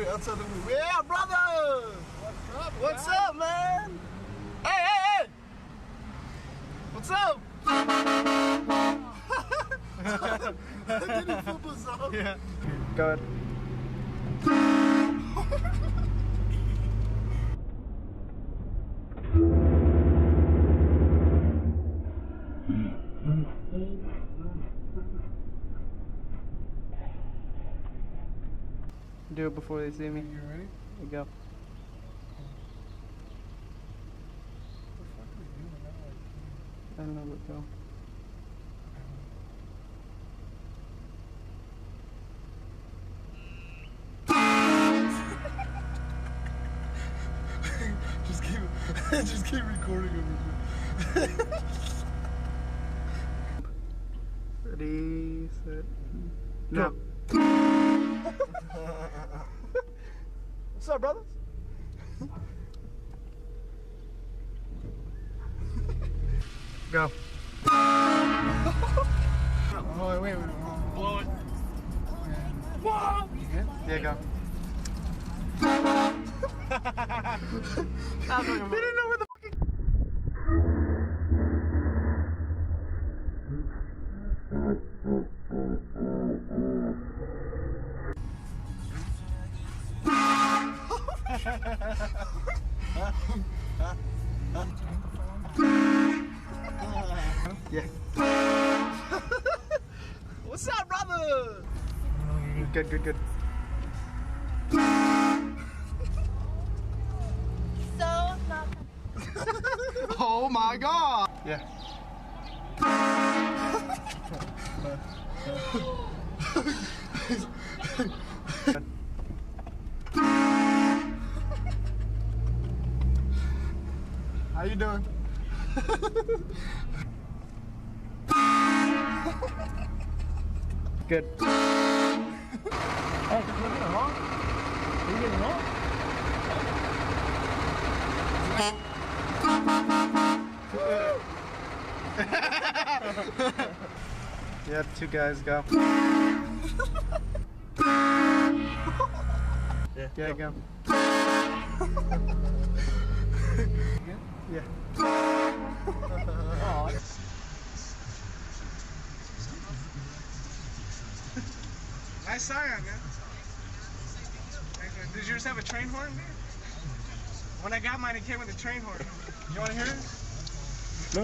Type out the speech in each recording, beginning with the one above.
We're outside the room. Yeah, brother! What's up, man? Hey! What's up? Did he flip us off? Yeah. Go ahead. Do it before they see me. You ready? There you go. What the fuck are we doing now? I don't know what go. Just keep recording everything. Ready, set, no. What's up, brothers? Go. Oh, wait. Blow it. What? Yeah, go. They didn't know where the fucking. Yeah. What's up, brother? Good. So not. Oh my god! Yeah. How you doing? Good. Hey, you getting along? Are you getting along? Yeah, two guys go. Yeah, go. Yeah. Nice siren, man. Did yours have a train horn? When I got mine, it came with a train horn. You want to hear it? No,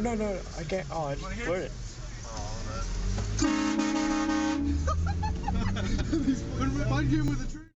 I can't. Oh, I just heard it. Mine came with a train.